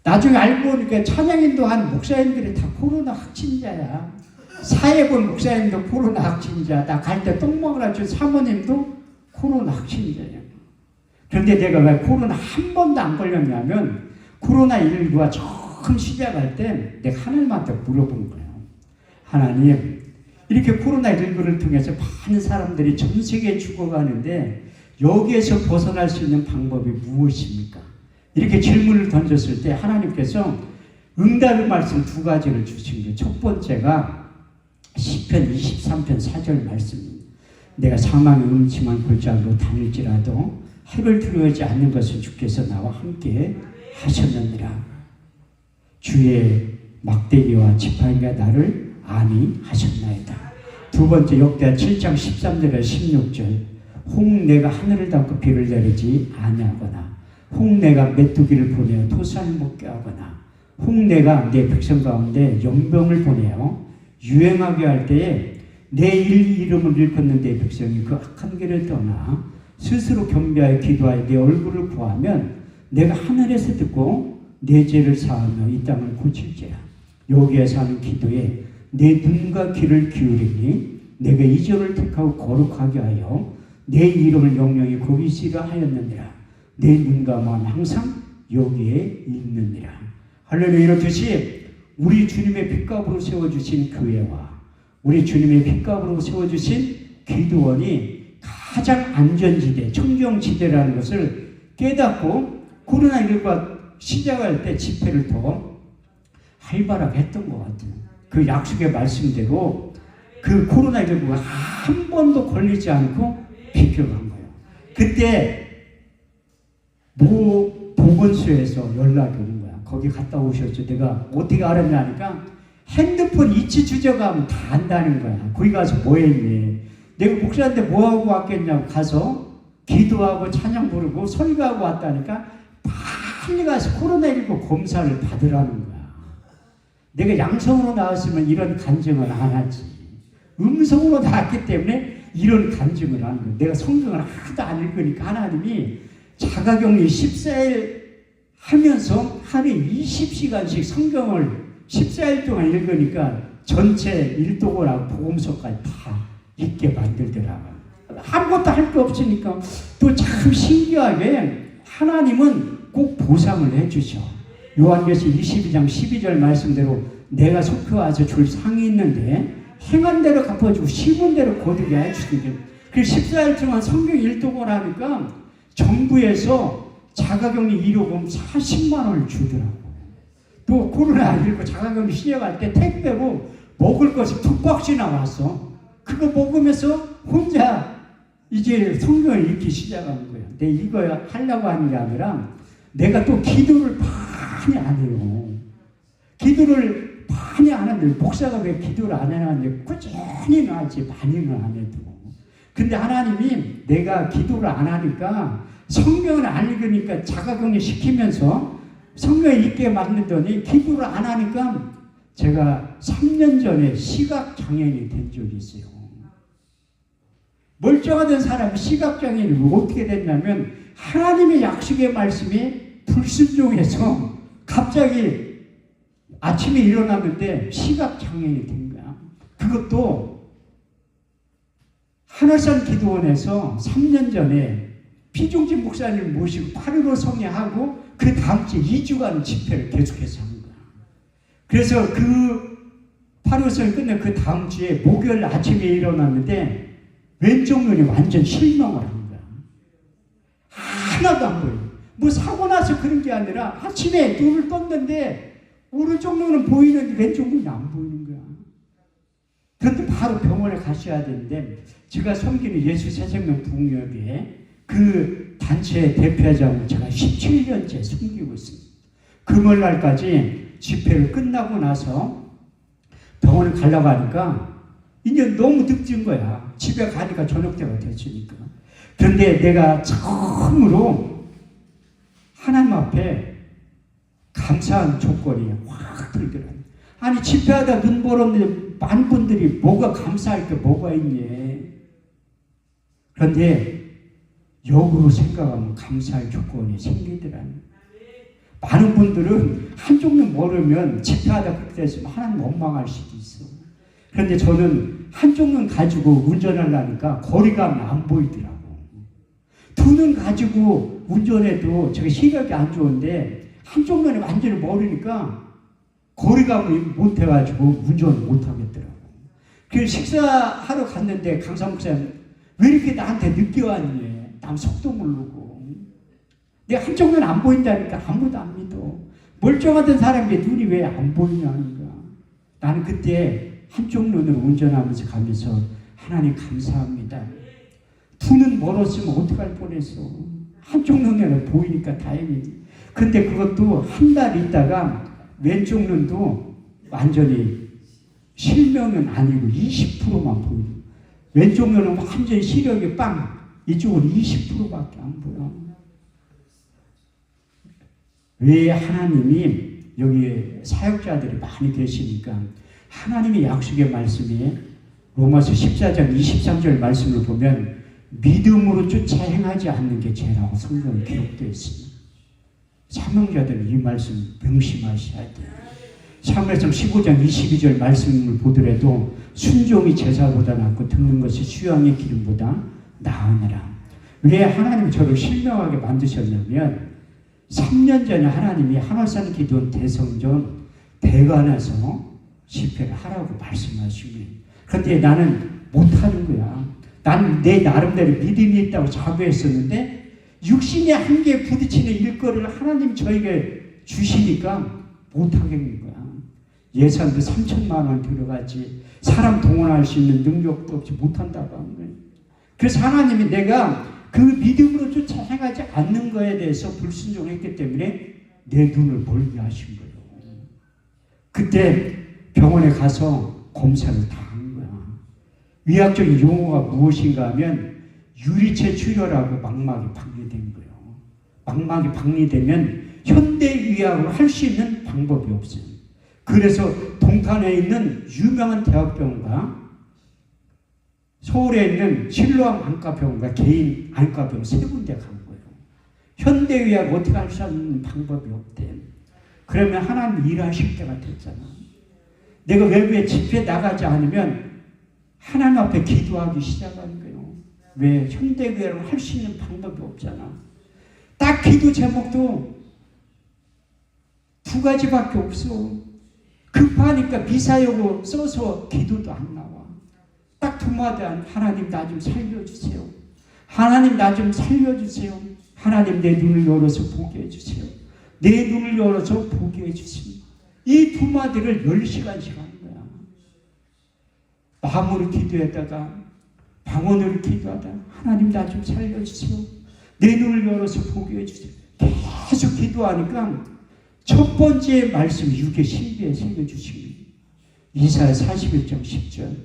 나중에 알고 보니까 찬양 인도한 목사님들이 다 코로나 확진자야. 사회본 목사님도 코로나 확진자. 나 갈 때 똥 먹으라 준 사모님도 코로나 확진자야. 그런데 내가 왜 코로나 한 번도 안 걸렸냐면 코로나19가 처음 시작할 때 내가 하나님한테 물어본 거예요. 하나님, 이렇게 코로나19를 통해서 많은 사람들이 전 세계에 죽어가는데 여기에서 벗어날 수 있는 방법이 무엇입니까? 이렇게 질문을 던졌을 때 하나님께서 응답의 말씀 두 가지를 주신 거예요. 첫 번째가 시편 23편 4절 말씀입니다. 내가 사망의 음침한 골짜기로 다닐지라도 해를 두려워하지 않는 것은 주께서 나와 함께 하셨느니라. 주의 막대기와 지팡이가 나를 안위 하셨나이다. 두 번째 역대하 7장 13절에 16절 혹 내가 하늘을 닫고 비를 내리지 아니하거나 혹 내가 메뚜기를 보내어 토산을 먹게 하거나 혹 내가 내 백성 가운데 연병을 보내어 유행하게 할 때에 내 이름을 일컫는 내 백성이 그 악한 길을 떠나 스스로 겸비하여 기도하여 내 얼굴을 구하면 내가 하늘에서 듣고 내 죄를 사하며 이 땅을 고칠지라. 여기에서 하는 기도에 내 눈과 귀를 기울이니 내가 이 죄를 택하고 거룩하게 하여 내 이름을 영영히 거기 있으려 하였느니라. 내 눈과 마음 항상 여기에 있느니라. 할렐루야. 이렇듯이 우리 주님의 핏값으로 세워주신 교회와 우리 주님의 핏값으로 세워주신 기도원이 가장 안전지대, 청정지대라는 것을 깨닫고 코로나19가 시작할 때 집회를 더 활발하게 했던 것 같아요. 그 약속의 말씀대로 그 코로나19가 한 번도 걸리지 않고 비켜간 거예요. 그때 모 보건소에서 연락이 오는 거야. 거기 갔다 오셨죠. 내가 어떻게 알았냐 하니까 핸드폰 위치 추적하면 다 안다는 거야. 거기 가서 뭐 했니? 내가 목사한테 뭐 하고 왔겠냐고 가서 기도하고 찬양 부르고 설교하고 왔다니까 빨리 가서 코로나19 검사를 받으라는 거야. 내가 양성으로 나왔으면 이런 간증을 안 하지. 음성으로 나왔기 때문에 이런 간증을 하는 거야. 내가 성경을 하나도 안 읽으니까 하나님이 자가격리 14일 하면서 하루에 20시간씩 성경을 14일 동안 읽으니까 전체 일독어라고 복음서까지 다 읽게 만들더라고요. 아무것도 할 게 없으니까 또 참 신기하게 하나님은 꼭 보상을 해주셔. 요한계시록 22장 12절 말씀대로 내가 속혀와서 줄 상이 있는데 행한 대로 갚아주고 심은 대로 거두게 해주니까 그 14일 동안 성경 일독을 하니까 정부에서 자가격리 의료보험 40만 원을 주더라고. 또 코로나19 자가격리 시작할 때 택배로 먹을 것이 2박스나 왔어. 그거 먹으면서 혼자 이제 성경을 읽기 시작한 거예요. 내가 이거 하려고 하는 게 아니라 내가 또 기도를 많이 안 해요. 기도를 많이 안 하는데 목사가 왜 기도를 안 하는데 꾸준히는 하지 많이는 안 해도. 근데 하나님이 내가 기도를 안 하니까 성경을 안 읽으니까 자가격리 시키면서 성경을 읽게 만들더니 기도를 안 하니까 제가 3년 전에 시각장애인이 된 적이 있어요. 멀쩡하던 사람이 시각장애인이 어떻게 됐냐면 하나님의 약속의 말씀이 불순종해서 갑자기 아침에 일어났는데 시각장애인이 된 거야. 그것도 하늘산 기도원에서 3년 전에 피종진 목사님 모시고 8.15 성회하고 그 다음 주에 2주간 집회를 계속해서 한 거야. 그래서 그 8.15 성회 끝내 그 다음 주에 목요일 아침에 일어났는데 왼쪽 눈이 완전 실명을 한 거야. 하나도 안 보여. 뭐 사고 나서 그런 게 아니라 아침에 눈을 떴는데 오른쪽 눈은 보이는데 왼쪽 눈이 안 보이는 거야. 그런데 바로 병원에 가셔야 되는데 제가 섬기는 예수 새생명 부흥협의회 그 단체 대표자로 제가 17년째 섬기고 있습니다. 금요일날까지 집회를 끝나고 나서 병원에 가려고 하니까 이제 너무 늦은 거야. 집에 가니까 저녁때가 됐으니까. 그런데 내가 처음으로 하나님 앞에 감사한 조건이 확 들더라고요. 아니 집회하다 눈 벌었는데 많은 분들이 뭐가 감사할 게 뭐가 있니? 그런데 역으로 생각하면 감사할 조건이 생기더라고요. 많은 분들은 한쪽 눈 멀으면 집회하다 그렇게 됐으면 하나님 원망할 수도 있어. 그런데 저는 한쪽 눈 가지고 운전하려니까 거리감이 안 보이더라고. 두 눈 가지고 저도 운전해도 제가 시력이 안 좋은데 한쪽 눈이 완전히 멀으니까 거리감을 못해가지고 운전을 못하겠더라고. 그래서 식사하러 갔는데 강사 목사님 왜 이렇게 나한테 늦게 왔니? 난 속도 모르고. 내가 한쪽 눈 안 보인다니까 아무도 안 믿어. 멀쩡하던 사람이 눈이 왜 안 보이냐는 거야. 나는 그때 한쪽 눈으로 운전하면서 가면서 하나님 감사합니다. 두 눈 멀었으면 어떡할 뻔했어. 한쪽 눈에는 보이니까 다행이지. 근데 그것도 한 달 있다가 왼쪽 눈도 완전히 실명은 아니고 20%만 보여. 왼쪽 눈은 완전히 시력이 빵. 이쪽은 20%밖에 안 보여. 왜 하나님이 여기 사역자들이 많이 계시니까 하나님의 약속의 말씀이 로마서 14장 23절 말씀을 보면 믿음으로 쫓아 행하지 않는 게 죄라고 성경에 기록되어 있습니다. 사명자들은 이 말씀 명심하셔야 돼요. 사무엘상 15장 22절 말씀을 보더라도 순종이 제사보다 낫고 듣는 것이 수양의 기름보다 나으니라. 왜 하나님이 저를 실명하게 만드셨냐면 3년 전에 하나님이 하늘산 기도원 대성전 대관에서 집회를 하라고 말씀하시고요. 그런데 나는 못하는 거야. 나는 내 나름대로 믿음이 있다고 자부했었는데 육신의 한계에 부딪히는 일거리를 하나님 저에게 주시니까 못하겠는 거야. 예산도 3천만 원 들어갔지 사람 동원할 수 있는 능력도 없이 못한다고 하는 거예요. 그래서 하나님이 내가 그 믿음으로 쫓아 행하지 않는 거에 대해서 불순종했기 때문에 내 눈을 멀게 하신 거예요. 그때 병원에 가서 검사를 다 한 거야. 의학적인 용어가 무엇인가 하면 유리체 출혈하고 망막이 박리된 거예요. 망막이 박리되면 현대의학으로 할 수 있는 방법이 없어요. 그래서 동탄에 있는 유명한 대학병원과 서울에 있는 실로암 안과병원과 개인 안과병원 세 군데 간 거예요. 현대의학 어떻게 할 수 있는 방법이 없대. 그러면 하나님 일하실 때가 됐잖아. 내가 외부에 집회 나가지 않으면 하나님 앞에 기도하기 시작하는 거예요. 왜? 현대의학을 할 수 있는 방법이 없잖아. 딱 기도 제목도 두 가지밖에 없어. 급하니까 미사여고 써서 기도도 안 나와. 딱 두 마디 하나님 나 좀 살려주세요. 하나님 나 좀 살려주세요. 하나님 내 눈을 열어서 보게 해주세요. 내 눈을 열어서 보게 해주세요. 이 두 마디를 10시간씩 하는 거야. 마음으로 기도했다가 방언으로 기도하다 하나님 나 좀 살려주세요. 내 눈을 열어서 보게 해주세요. 계속 기도하니까 첫 번째 말씀 육의 신비에 새겨주십니다. 이사야 41장 10절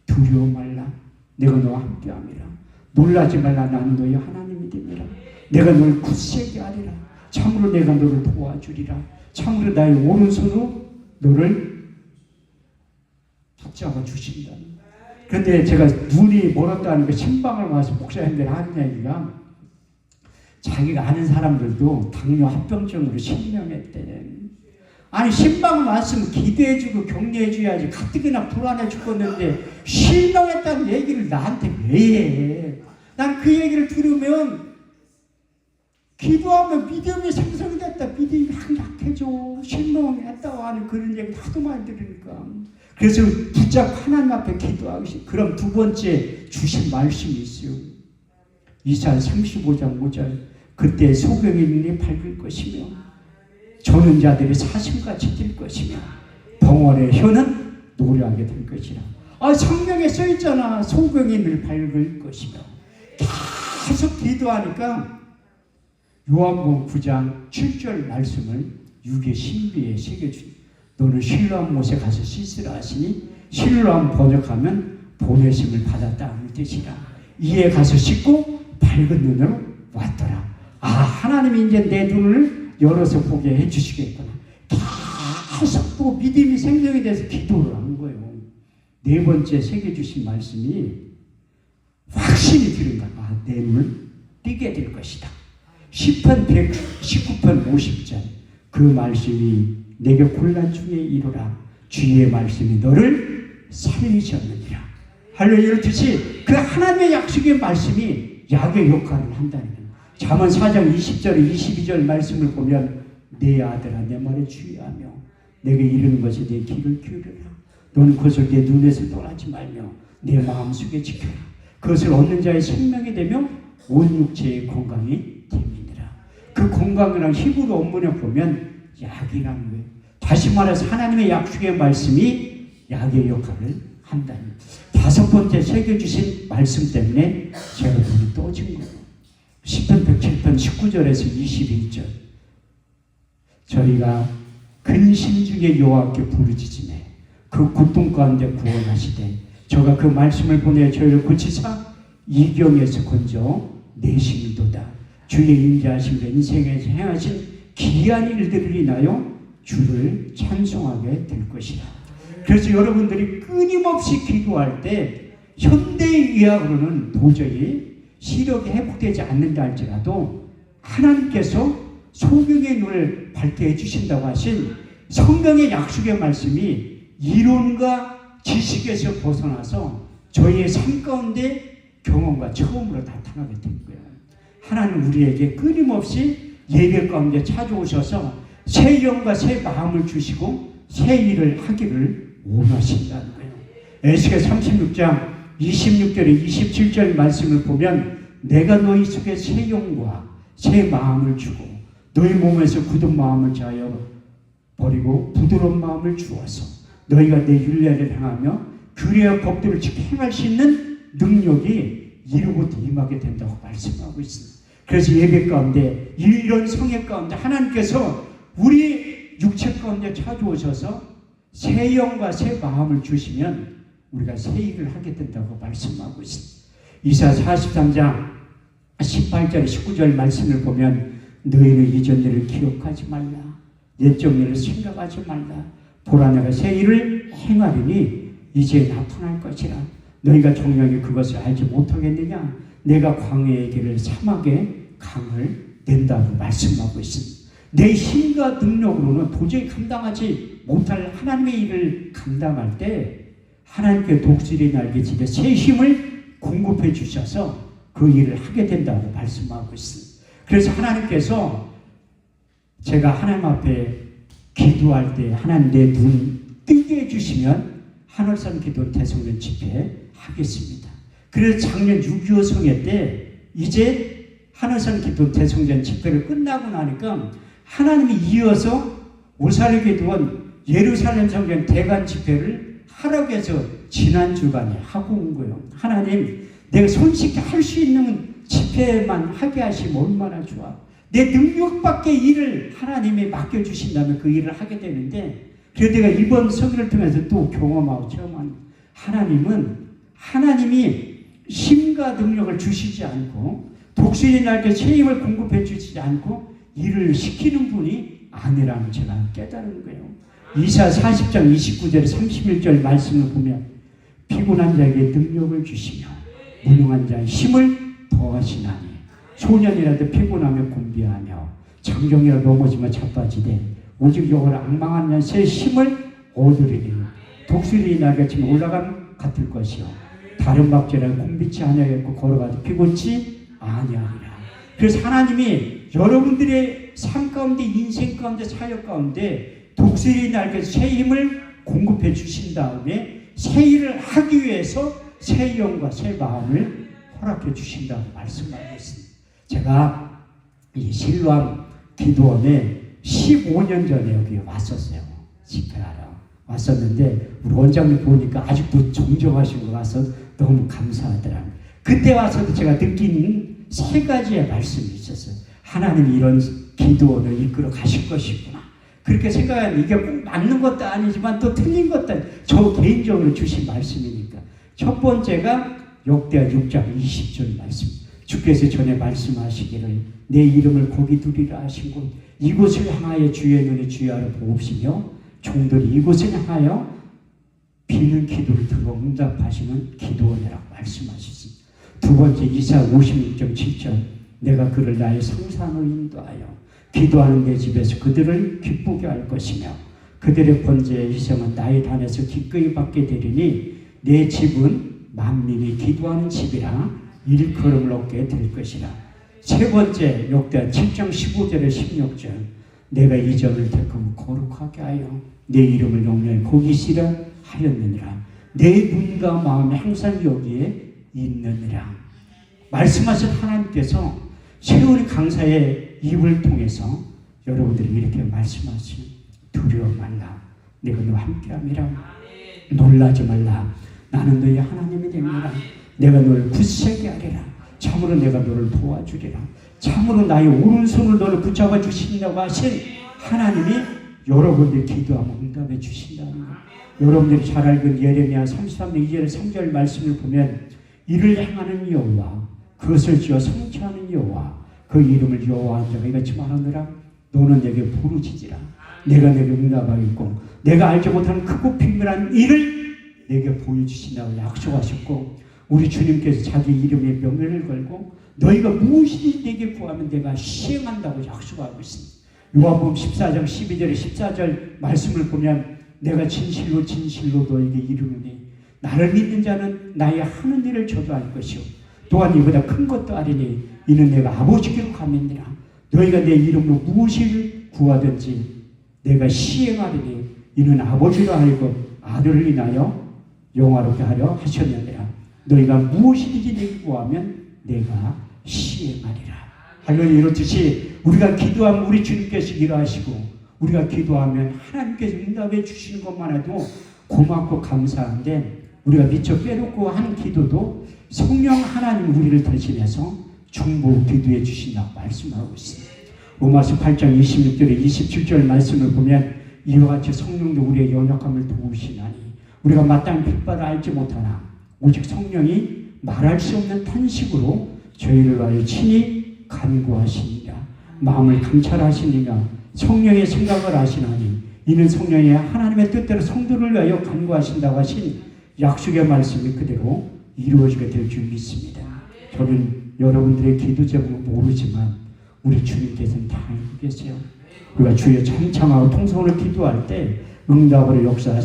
두려워 말라 내가 너와 함께함이라. 놀라지 말라 나는 너의 하나님이 됨이라. 내가 너를 굳세게 하리라. 참으로 내가 너를 도와주리라. 참으로 나의 오른손으로 너를 붙잡아 주신다. 그런데 제가 눈이 멀었다는 게 신방을 와서 목사님들이 하는 얘기가 자기가 아는 사람들도 당뇨 합병증으로 실명했대. 아니 신방 왔으면 기도해주고 격려해줘야지 가뜩이나 불안해 죽겠는데 실명했다는 얘기를 나한테 왜 해? 난 그 얘기를 들으면 기도하면 믿음이 생성이 됐다. 믿음이 약해져. 실명했다고 하는 그런 얘기 하도 많이 들으니까. 그래서 붙잡고 하나님 앞에 기도하기 싫어. 그럼 두 번째 주신 말씀이 있어요. 이사야 35장 5절 그때 소경의 눈이 밝을 것이며 저는 자들이 사슴같이 뛸 것이며 벙어리의 혀는 노래하게 될 것이라. 성경에 써있잖아. 소경의 눈이 밝을 것이며. 계속 기도하니까 요한복음 9장 7절 말씀을 육의 신비에 새겨주니 너는 실로암 못에 가서 씻으라 하시니 실로암 번역하면 보내심을 받았다 하는 뜻이라. 이에 가서 씻고 밝은 눈으로 왔더라. 하나님이 이제 내 눈을 열어서 보게 해주시겠구나. 계속 또 믿음이 생성이 돼서 기도를 한 거예요. 네 번째 새겨주신 말씀이 확신이 드는 거야. 내 눈을 띄게 될 것이다. 10편 119편 50절 그 말씀이 내게 곤란 중에 이루라. 주의 말씀이 너를 살리셨느니라. 할렐루야. 이렇듯이 그 하나님의 약속의 말씀이 약의 역할을 한다는 거예요. 잠언 4장 20절 22절 말씀을 보면 내 아들아 내 말에 주의하며 내게 이르는 것에 내 귀를 기울여라. 너는 그것을 내 눈에서 떠나지 말며 내 마음속에 지켜라. 그것을 얻는 자의 생명이 되며 온 육체의 건강이 됨이니라. 그 건강이란 히브리 원문에 보면 약이라는 거예요. 다시 말해서 하나님의 약속의 말씀이 약의 역할을 한다는 거예요. 다섯 번째 새겨주신 말씀 때문에 제가 눈이 떠진 거예요. 시편 107편 19절에서 22절 저희가 근심 중에 여호와께 부르짖으매 그 고통 가운데 구원하시되 저가 그 말씀을 보내 저희를 고치사 이경에서 건져 내심이도다. 주의 임재하심과 인생에서 행하신 기이한 일들을 인하여 주를 찬송하게 될 것이라. 그래서 여러분들이 끊임없이 기도할 때 현대의학으로는 도저히 시력이 회복되지 않는다 할지라도 하나님께서 소경의 눈을 밝게 해주신다고 하신 성경의 약속의 말씀이 이론과 지식에서 벗어나서 저희의 삶 가운데 경험과 처음으로 나타나게 된 거예요. 하나님 우리에게 끊임없이 예배 가운데 찾아오셔서 새 영과 새 마음을 주시고 새 일을 하기를 원하신다는 거예요. 에스겔 36장 26절에 27절 말씀을 보면 내가 너희 속에 새 영과 새 마음을 주고 너희 몸에서 굳은 마음을 자여 버리고 부드러운 마음을 주어서 너희가 내 율례를 행하며 규례와 법도를 지켜 행할 수 있는 능력이 이루부터 임하게 된다고 말씀하고 있습니다. 그래서 예배 가운데 이런 성회 가운데 하나님께서 우리 육체 가운데 찾아오셔서 새 영과 새 마음을 주시면 우리가 새 일을 하게 된다고 말씀하고 있습니다. 이사야 43장 18절 19절 말씀을 보면 너희는 이전 일을 기억하지 말라. 옛적 일을 생각하지 말라. 보라 내가 새 일을 행하리니 이제 나타날 것이라. 너희가 정령이 그것을 알지 못하겠느냐. 내가 광야의 길을 사막에 강을 낸다고 말씀하고 있습니다. 내 힘과 능력으로는 도저히 감당하지 못할 하나님의 일을 감당할 때 하나님께 독수리 날개짓에 새 힘을 공급해 주셔서 그 일을 하게 된다고 말씀하고 있습니다. 그래서 하나님께서 제가 하나님 앞에 기도할 때 하나님 내 눈 뜨게 해주시면 하늘산 기도 대성전 집회 하겠습니다. 그래서 작년 6.25 성회 때 이제 하늘산 기도 대성전 집회를 끝나고 나니까 하나님이 이어서 오사리 기도원 예루살렘 성전 대관 집회를 하라고 해서 지난 주간에 하고 온 거예요. 하나님 내가 손쉽게 할 수 있는 집회만 하게 하시면 얼마나 좋아. 내 능력 밖의 일을 하나님이 맡겨주신다면 그 일을 하게 되는데 그래서 내가 이번 설교를 통해서 또 경험하고 체험한 하나님이 힘과 능력을 주시지 않고 독수리 날개 새 힘을 공급해 주시지 않고 일을 시키는 분이 아니라는 제가 깨달은 거예요. 이사 40장 29절 31절 말씀을 보면 피곤한 자에게 능력을 주시며 무능한 자의 힘을 더하시나니 소년이라도 피곤하며 곤비하며 장정이라도 넘어지면 자빠지되 오직 여호와를 앙망한 자 새 힘을 얻으리니 독수리 날개처럼 올라감 같을 것이요 다른 박제라는 곤비치 아니하겠고 걸어가도 피곤치 아니하리라. 그래서 하나님이 여러분들의 삶 가운데 인생 가운데 사역 가운데 독수리 날개 새 힘을 공급해 주신 다음에 새 일을 하기 위해서 새 영과 새 마음을 허락해 주신다고 말씀하고 있습니다. 제가 이 실로암 기도원에 15년 전에 여기 왔었어요. 집회하러 왔었는데 우리 원장님 보니까 아직도 정정하신 것 같아서 너무 감사하더라고요. 그때 와서도 제가 느낀 세 가지의 말씀이 있었어요. 하나님이 이런 기도원을 이끌어 가실 것이구나. 그렇게 생각하면 이게 꼭 맞는 것도 아니지만 또 틀린 것도 아니고 저 개인적으로 주신 말씀이니까. 첫 번째가 역대하 6장 20절 말씀. 주께서 전에 말씀하시기를 내 이름을 거기 두리라 하신 곳 이곳을 향하여 주의 눈이 주야로 보옵시며 종들이 이곳을 향하여 비는 기도를 들어 응답하시는 기도원이라고 말씀하셨습니다. 두 번째 이사 56장 7절 내가 그를 나의 성산으로 인도하여 기도하는 내 집에서 그들을 기쁘게 할 것이며 그들의 번제의 희생은 나의 단에서 기꺼이 받게 되리니 내 집은 만민이 기도하는 집이라 일컬음을 얻게 될 것이라. 세 번째 역대하 7장 15절에 16절 내가 이 점을 택하고 거룩하게 하여 내 이름을 영영히 거기시라 하였느니라. 내 눈과 마음이 항상 여기에 있느니라. 말씀하신 하나님께서 세월이 강사의 입을 통해서 여러분들이 이렇게 말씀하시오. 두려워 말라. 내가 너와 함께함이라. 놀라지 말라. 나는 너의 하나님이 됩니다. 내가 너를 굳세게 하리라. 참으로 내가 너를 도와주리라. 참으로 나의 오른손을 너를 붙잡아 주신다고 하신 하나님이 여러분들이 기도하면 응답해 주신다는 것. 여러분들이 잘 알고 예레미야 33장 2절 3절 말씀을 보면 이를 행하는 여호와 그것을 지어 성취하는 여호와 그 이름을 여호와한 자가 이같이 말하느라 너는 내게 부르짖으라. 내가 내게 응답하겠고 내가 알지 못하는 크고 비밀한 일을 내게 보여주신다고 약속하셨고 우리 주님께서 자기 이름에 명예를 걸고 너희가 무엇이든지 내게 구하면 내가 시행한다고 약속하고 있습니다. 요한복음 14장 12절에 14절 말씀을 보면 내가 진실로 진실로 너에게 이르노니 나를 믿는 자는 나의 하는 일을 저도 알 것이요 또한 이보다 큰 것도 아리니 이는 내가 아버지께로 가면니라. 너희가 내 이름으로 무엇을 구하든지 내가 시행하리니 이는 아버지로 하여금 아들을 인하여 영화롭게 하려 하셨느니라. 너희가 무엇이든지 내게 구하면 내가 시행하리라. 할렐루야. 이렇듯이 우리가 기도하면 우리 주님께서 일하시고 우리가 기도하면 하나님께서 응답해 주시는 것만 해도 고맙고 감사한데 우리가 미처 빼놓고 한 기도도 성령 하나님 우리를 대신해서 중보 기도해 주신다고 말씀하고 있습니다. 로마서 8장 26절에 27절 말씀을 보면 이와 같이 성령도 우리의 연약함을 도우시나니 우리가 마땅히 빛바를 알지 못하나 오직 성령이 말할 수 없는 탄식으로 저희를 위하여 친히 간구하시니라. 마음을 감찰하시니가 성령의 생각을 아시나니 이는 성령의 하나님의 뜻대로 성도를 위하여 간구하신다고 하신 약속의 말씀이 그대로 이루어지게 될 줄 믿습니다. 저는 여러분들의 기도 제목은 모르지만 우리 주님께서는 다 알고 계세요. 우리가 주여 찬창하고 통성으로 기도할 때 응답으로 역사하시는